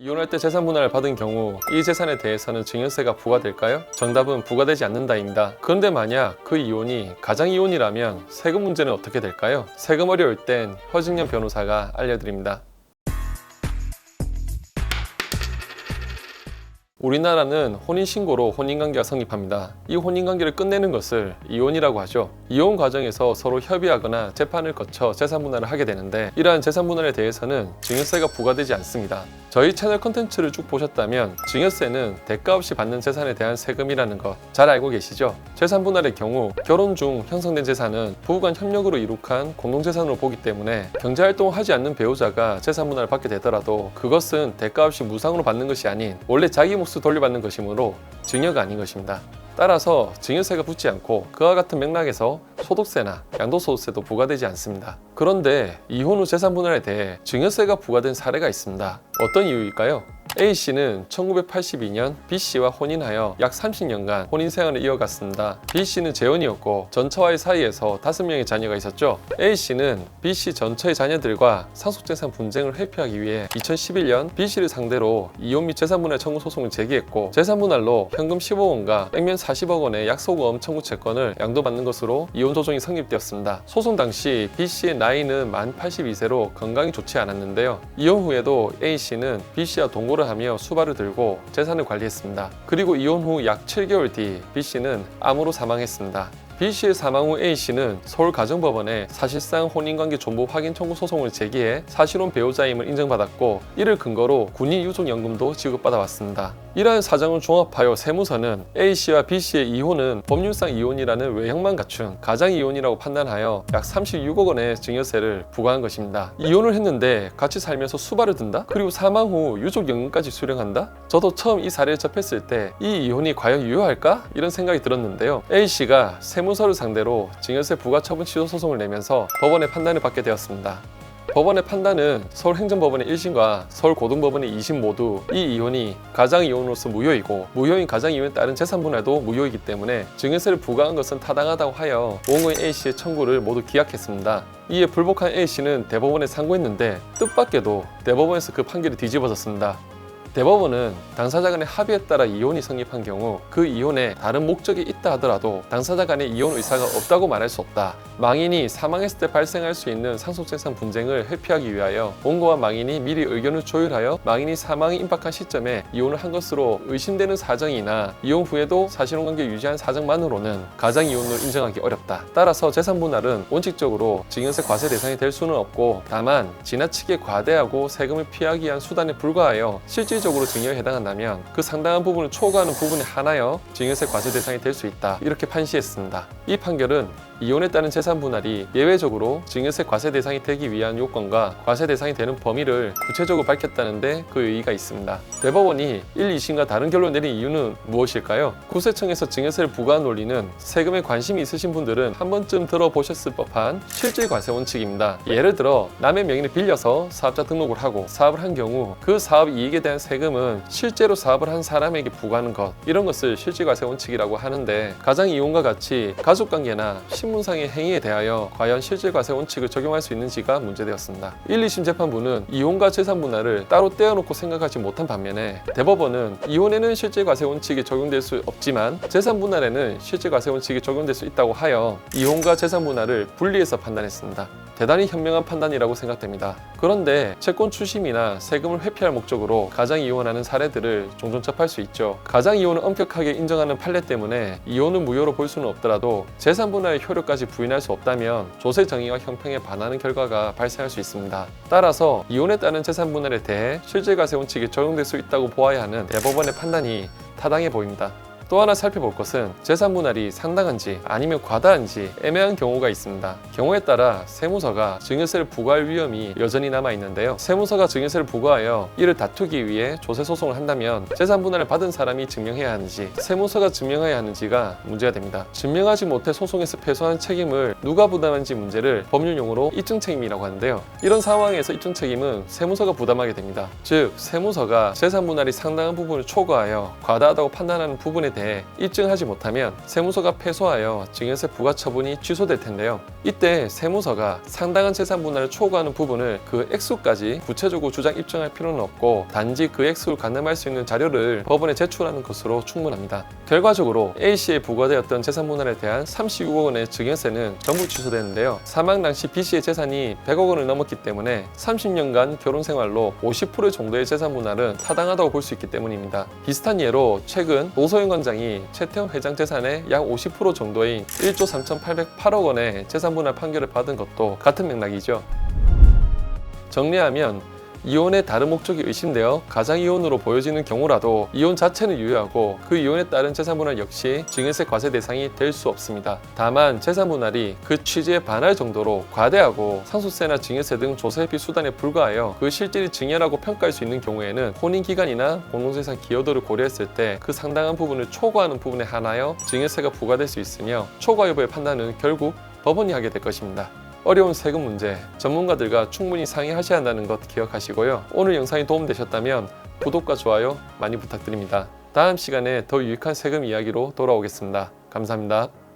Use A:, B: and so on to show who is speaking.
A: 이혼할 때 재산 분할을 받은 경우 이 재산에 대해서는 증여세가 부과될까요? 정답은 부과되지 않는다입니다. 그런데 만약 그 이혼이 가장이혼이라면 세금 문제는 어떻게 될까요? 세금 어려울 땐 허증연 변호사가 알려드립니다. 우리나라는 혼인신고로 혼인관계가 성립합니다. 이 혼인관계를 끝내는 것을 이혼이라고 하죠. 이혼 과정에서 서로 협의하거나 재판을 거쳐 재산분할을 하게 되는데 이러한 재산분할에 대해서는 증여세가 부과되지 않습니다. 저희 채널 컨텐츠를 쭉 보셨다면 증여세는 대가 없이 받는 재산에 대한 세금이라는 것 잘 알고 계시죠? 재산분할의 경우 결혼 중 형성된 재산은 부부간 협력으로 이룩한 공동재산으로 보기 때문에 경제활동을 하지 않는 배우자가 재산분할을 받게 되더라도 그것은 대가 없이 무상으로 받는 것이 아닌 원래 자기 몫을 돌려받는 것이므로 증여가 아닌 것입니다. 따라서 증여세가 붙지 않고 그와 같은 맥락에서 소득세나 양도소득세도 부과되지 않습니다. 그런데 이혼 후 재산분할에 대해 증여세가 부과된 사례가 있습니다. 어떤 이유일까요? A씨는 1982년 B씨와 혼인하여 약 30년간 혼인 생활을 이어갔습니다. B씨는 재혼이었고 전처와의 사이에서 5명의 자녀가 있었죠. A씨는 B씨 전처의 자녀들과 상속재산 분쟁을 회피하기 위해 2011년 B씨를 상대로 이혼 및 재산분할 청구 소송을 제기했고 재산분할로 현금 10억원과 액면 40억원의 약소보험 청구 채권을 양도받는 것으로 이혼 조정이 성립되었습니다. 소송 당시 B씨의 나이는 만 82세로 건강이 좋지 않았는데요. 이혼 후에도 A씨는 B씨와 동거를 하며 수발을 들고 재산을 관리했습니다. 그리고 이혼 후 약 7개월 뒤 B씨는 암으로 사망했습니다. B씨의 사망 후 A씨는 서울가정법원에 사실상 혼인관계 존부 확인 청구 소송을 제기해 사실혼 배우자임을 인정받았고 이를 근거로 군인유족연금도 지급받아왔습니다. 이러한 사정을 종합하여 세무서는 A씨와 B씨의 이혼은 법률상 이혼이라는 외형만 갖춘 가장이혼이라고 판단하여 약 36억원의 증여세를 부과한 것입니다. 이혼을 했는데 같이 살면서 수발을 든다? 그리고 사망 후 유족연금까지 수령한다? 저도 처음 이 사례를 접했을 때 이 이혼이 과연 유효할까? 이런 생각이 들었는데요. A씨가 세무서를 상대로 증여세 부과 처분 취소 소송을 내면서 법원의 판단을 받게 되었습니다. 법원의 판단은 서울행정법원의 1심과 서울고등법원의 2심 모두 이 이혼이 가장이혼으로서 무효이고 무효인 가장이혼에 따른 재산분할도 무효이기 때문에 증여세를 부과한 것은 타당하다고 하여 원고인 A씨의 청구를 모두 기각했습니다. 이에 불복한 A씨는 대법원에 상고했는데 뜻밖에도 대법원에서 그 판결이 뒤집어졌습니다. 대법원은 당사자 간의 합의에 따라 이혼이 성립한 경우 그 이혼에 다른 목적이 있다 하더라도 당사자 간의 이혼 의사가 없다고 말할 수 없다. 망인이 사망했을 때 발생할 수 있는 상속재산 분쟁을 회피하기 위하여 원고와 망인이 미리 의견을 조율하여 망인이 사망에 임박한 시점에 이혼을 한 것으로 의심되는 사정이나 이혼 후에도 사실혼관계 유지한 사정만으로는 가장이혼을 인정하기 어렵다. 따라서 재산분할은 원칙적으로 증여세 과세 대상이 될 수는 없고 다만 지나치게 과대하고 세금을 피하기 위한 수단에 불과하여 실질적으로 증여에 해당한다면 그 상당한 부분을 초과하는 부분에 한하여 증여세 과세 대상이 될 수 있다. 이렇게 판시했습니다. 이 판결은 이혼에 따른 재산분할이 예외적으로 증여세 과세 대상이 되기 위한 요건과 과세 대상이 되는 범위를 구체적으로 밝혔다는데 그 의의가 있습니다. 대법원이 1, 2심과 다른 결론을 내린 이유는 무엇일까요? 국세청에서 증여세를 부과한 논리는 세금에 관심이 있으신 분들은 한 번쯤 들어보셨을 법한 실질 과세 원칙입니다. 예를 들어 남의 명의를 빌려서 사업자 등록을 하고 사업을 한 경우 그 사업 이익에 대한 세금은 실제로 사업을 한 사람에게 부과하는 것, 이런 것을 실질 과세 원칙이라고 하는데 가장이혼과 같이 가족관계나 신분상의 행위에 대하여 과연 실질과세 원칙을 적용할 수 있는지가 문제되었습니다. 1, 2심 재판부는 이혼과 재산분할을 따로 떼어놓고 생각하지 못한 반면에 대법원은 이혼에는 실질과세 원칙이 적용될 수 없지만 재산분할에는 실질과세 원칙이 적용될 수 있다고 하여 이혼과 재산분할을 분리해서 판단했습니다. 대단히 현명한 판단이라고 생각됩니다. 그런데 채권 추심이나 세금을 회피할 목적으로 가장이혼하는 사례들을 종종 접할 수 있죠. 가장이혼을 엄격하게 인정하는 판례 때문에 이혼을 무효로 볼 수는 없더라도 재산분할의 효력까지 부인할 수 없다면 조세 정의와 형평에 반하는 결과가 발생할 수 있습니다. 따라서 이혼에 따른 재산분할에 대해 실질과세 원칙이 적용될 수 있다고 보아야 하는 대법원의 판단이 타당해 보입니다. 또 하나 살펴볼 것은 재산분할이 상당한지 아니면 과다한지 애매한 경우가 있습니다. 경우에 따라 세무서가 증여세를 부과할 위험이 여전히 남아있는데요. 세무서가 증여세를 부과하여 이를 다투기 위해 조세소송을 한다면 재산분할을 받은 사람이 증명해야 하는지 세무서가 증명해야 하는지가 문제가 됩니다. 증명하지 못해 소송에서 패소한 책임을 누가 부담하는지 문제를 법률용어로 입증책임이라고 하는데요. 이런 상황에서 입증책임은 세무서가 부담하게 됩니다. 즉 세무서가 재산분할이 상당한 부분을 초과하여 과다하다고 판단하는 부분에 대해 입증하지 못하면 세무서가 패소하여 증여세 부과 처분이 취소될 텐데요. 이때 세무서가 상당한 재산 분할을 초과하는 부분을 그 액수까지 구체적으로 주장 입증할 필요는 없고 단지 그 액수를 가늠할 수 있는 자료를 법원에 제출하는 것으로 충분합니다. 결과적으로 A씨에 부과되었던 재산 분할에 대한 36억 원의 증여세는 전부 취소되는데요. 사망 당시 B씨의 재산이 100억 원을 넘었기 때문에 30년간 결혼 생활로 50% 정도의 재산 분할은 타당하다고 볼 수 있기 때문입니다. 비슷한 예로 최근 노소영 원장이 최태원 회장 재산의 약 50% 정도인 1조 3,808억 원의 재산 분할 판결을 받은 것도 같은 맥락이죠. 정리하면 이혼의 다른 목적이 의심되어 가장이혼으로 보여지는 경우라도 이혼 자체는 유효하고 그 이혼에 따른 재산분할 역시 증여세 과세 대상이 될 수 없습니다. 다만 재산분할이 그 취지에 반할 정도로 과대하고 상속세나 증여세 등 조세회피 수단에 불과하여 그 실질이 증여라고 평가할 수 있는 경우에는 혼인기간이나 공동재산 기여도를 고려했을 때 그 상당한 부분을 초과하는 부분에 한하여 증여세가 부과될 수 있으며 초과 여부의 판단은 결국 법원이 하게 될 것입니다. 어려운 세금 문제, 전문가들과 충분히 상의하셔야 한다는 것 기억하시고요. 오늘 영상이 도움되셨다면 구독과 좋아요 많이 부탁드립니다. 다음 시간에 더 유익한 세금 이야기로 돌아오겠습니다. 감사합니다.